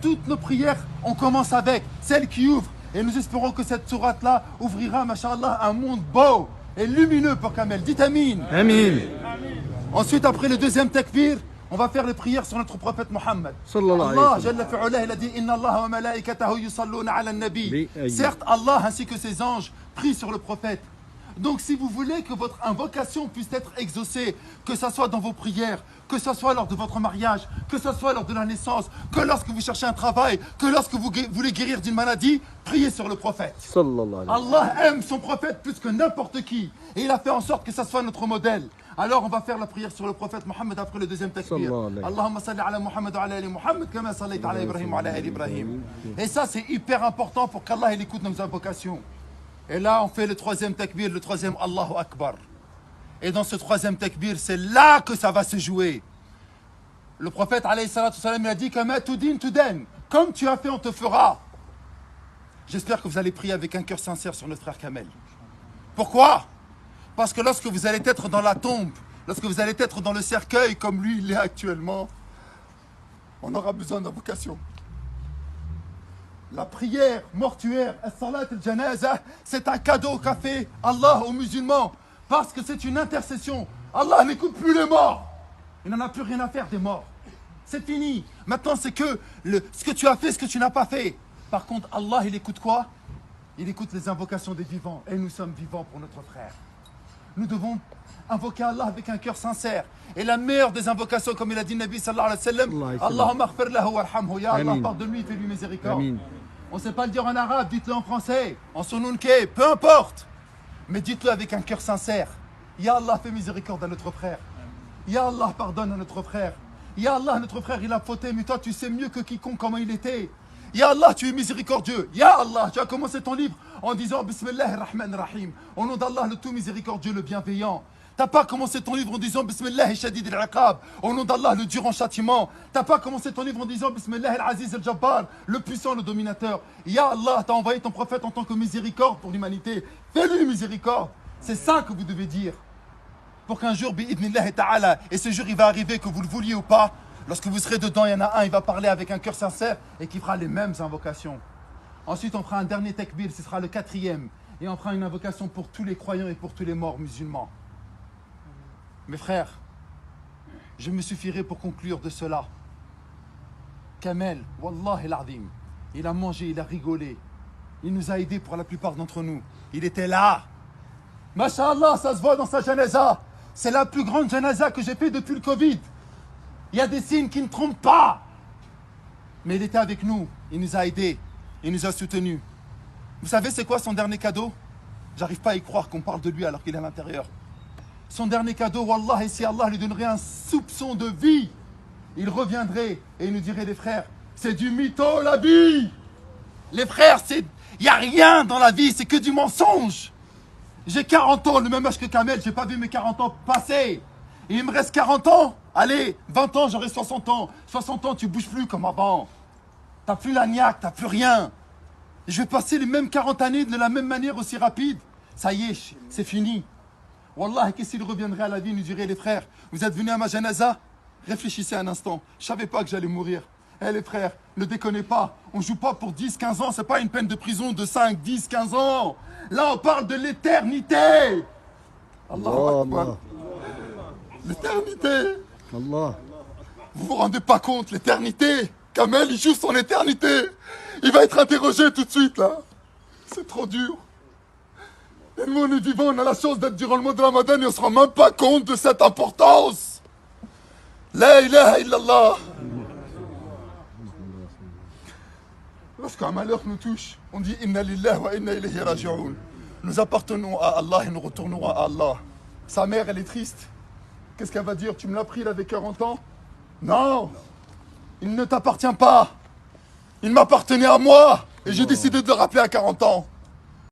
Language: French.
Toutes nos prières, on commence avec celle qui ouvre. Et nous espérons que cette sourate-là ouvrira, masha'Allah, un monde beau et lumineux pour Kamel. Dites Amin. Amin. Ensuite, après le deuxième takbir, on va faire les prières sur notre prophète Mohammed. Allah, Jalla fi'ulah, il a dit Inna Allah wa malaikatahu yusalluna ala nabi. Certes, Allah ainsi que ses anges prient sur le prophète. Donc si vous voulez que votre invocation puisse être exaucée, que ce soit dans vos prières, que ce soit lors de votre mariage, que ce soit lors de la naissance, que lorsque vous cherchez un travail, que lorsque vous voulez guérir d'une maladie, priez sur le prophète. Allah aime son prophète plus que n'importe qui. Et il a fait en sorte que ça soit notre modèle. Alors on va faire la prière sur le prophète Mohammed après le deuxième takbir. Allahumma salli ala Muhammad wa ala ali Muhammad kama sallayta ala Ibrahim wa ala ali Ibrahim. Et ça c'est hyper important pour qu'Allah il écoute nos invocations. Et là, on fait le troisième takbir, le troisième Allahu Akbar. Et dans ce troisième takbir, c'est là que ça va se jouer. Le prophète, alayhi salatu salam, il a dit comme tu as fait, on te fera. J'espère que vous allez prier avec un cœur sincère sur notre frère Kamel. Pourquoi? Parce que lorsque vous allez être dans la tombe, lorsque vous allez être dans le cercueil, comme lui, il est actuellement, on aura besoin d'invocation. La prière mortuaire, as-salat al-janaza, c'est un cadeau qu'a fait Allah aux musulmans. Parce que c'est une intercession. Allah n'écoute plus les morts. Il n'en a plus rien à faire des morts. C'est fini. Maintenant, c'est que ce que tu as fait, ce que tu n'as pas fait. Par contre, Allah, il écoute quoi? Il écoute les invocations des vivants. Et nous sommes vivants pour notre frère. Nous devons invoquer Allah avec un cœur sincère. Et la meilleure des invocations, comme il a dit Nabi sallallahu alayhi wa sallam, Allahumma aghfir lahu warhamhu. Ya Allah, pardonne-lui, fais-lui miséricorde. Amin. On ne sait pas le dire en arabe, dites-le en français, en sununke, peu importe. Mais dites-le avec un cœur sincère. Ya Allah, fais miséricorde à notre frère. Ya Allah, pardonne à notre frère. Ya Allah, notre frère, il a fauté, mais toi, tu sais mieux que quiconque comment il était. Ya Allah, tu es miséricordieux. Ya Allah, tu as commencé ton livre en disant Bismillahirrahmanirrahim. Au nom d'Allah, le tout miséricordieux, le bienveillant. T'as pas commencé ton livre en disant Bismillah shadid al-iqab, au nom d'Allah, le dur en châtiment. T'as pas commencé ton livre en disant Bismillah al-aziz al-jabbar, le puissant, le dominateur. Ya Allah, t'as envoyé ton prophète en tant que miséricorde pour l'humanité. Fais-lui miséricorde. C'est ça que vous devez dire. Pour qu'un jour, bi'idnillahi ta'ala, et ce jour il va arriver, que vous le vouliez ou pas, lorsque vous serez dedans, il y en a un, il va parler avec un cœur sincère et qui fera les mêmes invocations. Ensuite, on fera un dernier takbir, ce sera le quatrième. Et on fera une invocation pour tous les croyants et pour tous les morts musulmans. Mes frères, je me suffirai pour conclure de cela. Kamel, Wallah el-Azim, il a mangé, il a rigolé. Il nous a aidés pour la plupart d'entre nous. Il était là. Masha'Allah, ça se voit dans sa janaza. C'est la plus grande janaza que j'ai fait depuis le Covid. Il y a des signes qui ne trompent pas. Mais il était avec nous. Il nous a aidés. Il nous a soutenus. Vous savez c'est quoi son dernier cadeau? J'arrive pas à y croire qu'on parle de lui alors qu'il est à l'intérieur. Son dernier cadeau, Wallah, et si Allah lui donnerait un soupçon de vie, il reviendrait et il nous dirait, les frères, c'est du mytho la vie. Les frères, il n'y a rien dans la vie, c'est que du mensonge. J'ai 40 ans, le même âge que Kamel, j'ai pas vu mes 40 ans passer. Et il me reste 40 ans. Allez, 20 ans, j'aurai 60 ans. 60 ans, tu bouges plus comme avant. T'as plus la niaque, t'as plus rien. Et je vais passer les mêmes 40 années de la même manière aussi rapide. Ça y est, c'est fini. Wallah, qu'est-ce qu'il reviendrait à la vie, il nous dirait, les frères, vous êtes venus à ma janaza? Réfléchissez un instant, je savais pas que j'allais mourir. Eh les frères, ne déconnez pas, on joue pas pour 10, 15 ans, c'est pas une peine de prison de 5, 10, 15 ans. Là, on parle de l'éternité. Allahu Akbar. L'éternité. Allah. Vous vous rendez pas compte, l'éternité. Kamel, il joue son éternité. Il va être interrogé tout de suite, là. C'est trop dur. Et nous, on est vivants, on a la chance d'être durant le mois de Ramadan et on ne se rend même pas compte de cette importance. La ilaha illallah. Lorsqu'un malheur nous touche, on dit Inna lillahi wa inna ilayhi raji'un. Nous appartenons à Allah et nous retournerons à Allah. Sa mère, elle est triste. Qu'est-ce qu'elle va dire? Tu me l'as pris, il avait 40 ans? Non. Il ne t'appartient pas. Il m'appartenait à moi. Et j'ai décidé de le rappeler à 40 ans.